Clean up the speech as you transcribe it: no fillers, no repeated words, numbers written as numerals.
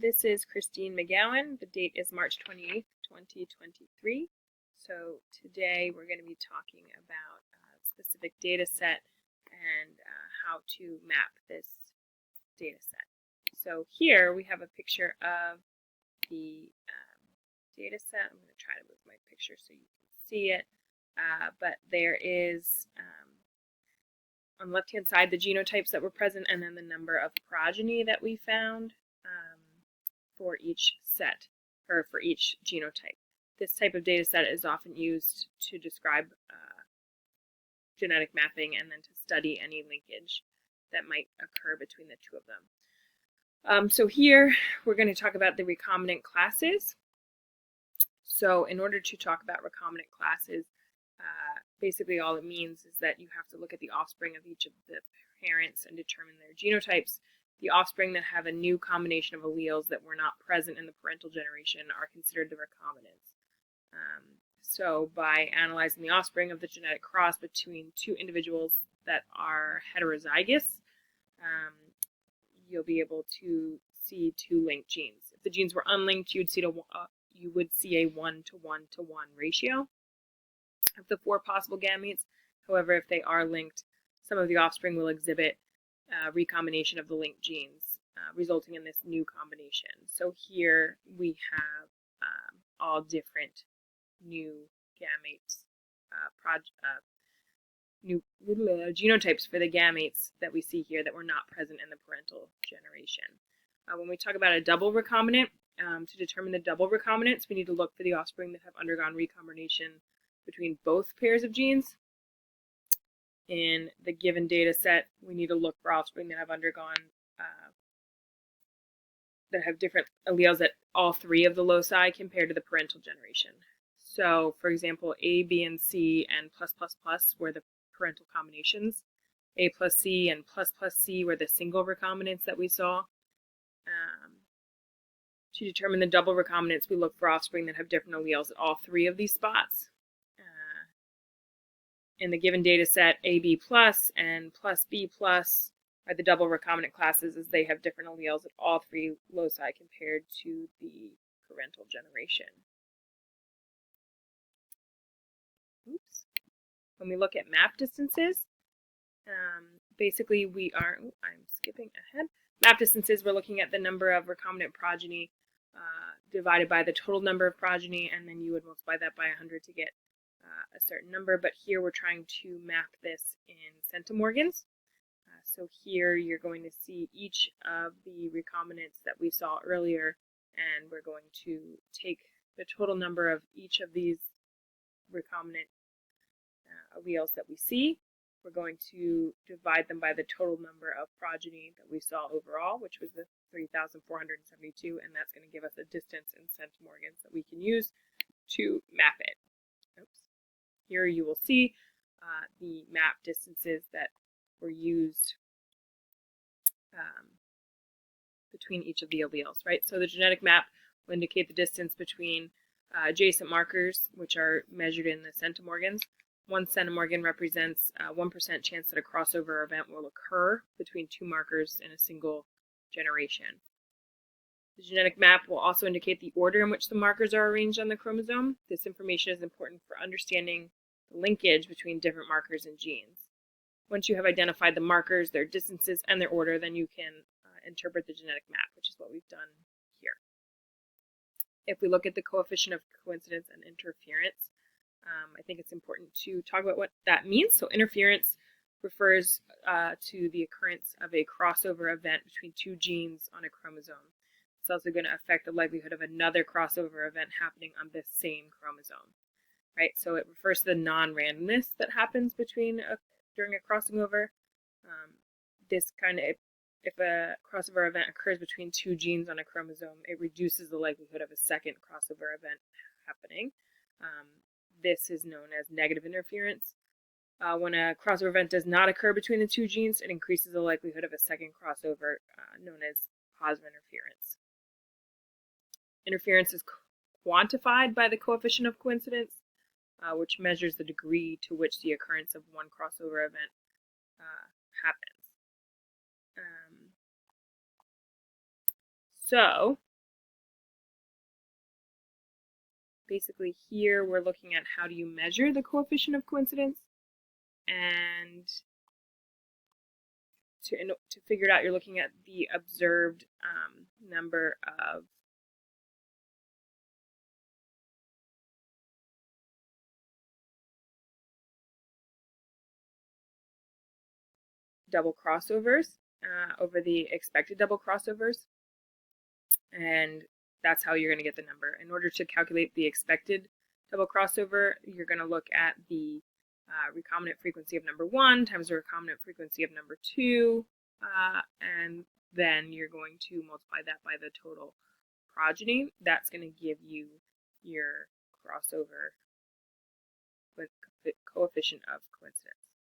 This is Christine McGowan. The date is March 28th, 2023. So today we're going to be talking about a specific data set and how to map this data set. So here we have a picture of the data set. I'm going to try to move my picture so you can see it. But there is on the left-hand side the genotypes that were present and then the number of progeny that we found for each set, or for each genotype. This type of data set is often used to describe genetic mapping and then to study any linkage that might occur between the two of them. So here we're going to talk about the recombinant classes. So in order to talk about recombinant classes, basically all it means is that you have to look at the offspring of each of the parents and determine their genotypes. The offspring that have a new combination of alleles that were not present in the parental generation are considered the recombinants. So by analyzing the offspring of the genetic cross between two individuals that are heterozygous, you'll be able to see two linked genes. If the genes were unlinked, you would see a 1:1:1 ratio of the four possible gametes. However, if they are linked, some of the offspring will exhibit recombination of the linked genes, resulting in this new combination. So here we have all different new gametes, new genotypes for the gametes that we see here that were not present in the parental generation. When we talk about a double recombinant, to determine the double recombinants, we need to look for the offspring that have undergone recombination between both pairs of genes. In the given data set, we need to look for offspring that have undergone, that have different alleles at all three of the loci compared to the parental generation. So, for example, A, B, and C and plus plus plus were the parental combinations. A plus C and plus plus C were the single recombinants that we saw. To determine the double recombinants, we look for offspring that have different alleles at all three of these spots. In the given data set, AB plus and plus B plus are the double recombinant classes, as they have different alleles at all three loci compared to the parental generation. Oops. When we look at map distances, basically I'm skipping ahead. Map distances, we're looking at the number of recombinant progeny divided by the total number of progeny, and then you would multiply that by 100 to get a certain number. But here we're trying to map this in centimorgans. So here you're going to see each of the recombinants that we saw earlier, and we're going to take the total number of each of these recombinant alleles that we see. We're going to divide them by the total number of progeny that we saw overall, which was the 3,472, and that's going to give us a distance in centimorgans that we can use to map it. Oops. Here you will see the map distances that were used between each of the alleles, right? So the genetic map will indicate the distance between adjacent markers, which are measured in the centimorgans. 1 centimorgan represents a 1% chance that a crossover event will occur between two markers in a single generation. The genetic map will also indicate the order in which the markers are arranged on the chromosome. This information is important for understanding the linkage between different markers and genes. Once you have identified the markers, their distances, and their order, then you can interpret the genetic map, which is what we've done here. If we look at the coefficient of coincidence and interference, I think it's important to talk about what that means. So interference refers to the occurrence of a crossover event between two genes on a chromosome. It's also going to affect the likelihood of another crossover event happening on this same chromosome, right? So it refers to the non-randomness that happens during a crossing over. If a crossover event occurs between two genes on a chromosome, it reduces the likelihood of a second crossover event happening. This is known as negative interference. When a crossover event does not occur between the two genes, it increases the likelihood of a second crossover, known as positive interference. Interference is quantified by the coefficient of coincidence, which measures the degree to which the occurrence of one crossover event happens. So basically here we're looking at how do you measure the coefficient of coincidence, and to figure it out, you're looking at the observed number of double crossovers over the expected double crossovers, and that's how you're going to get the number. In order to calculate the expected double crossover, you're going to look at the recombinant frequency of number 1 times the recombinant frequency of number 2, and then you're going to multiply that by the total progeny. That's going to give you your crossover coefficient of coincidence.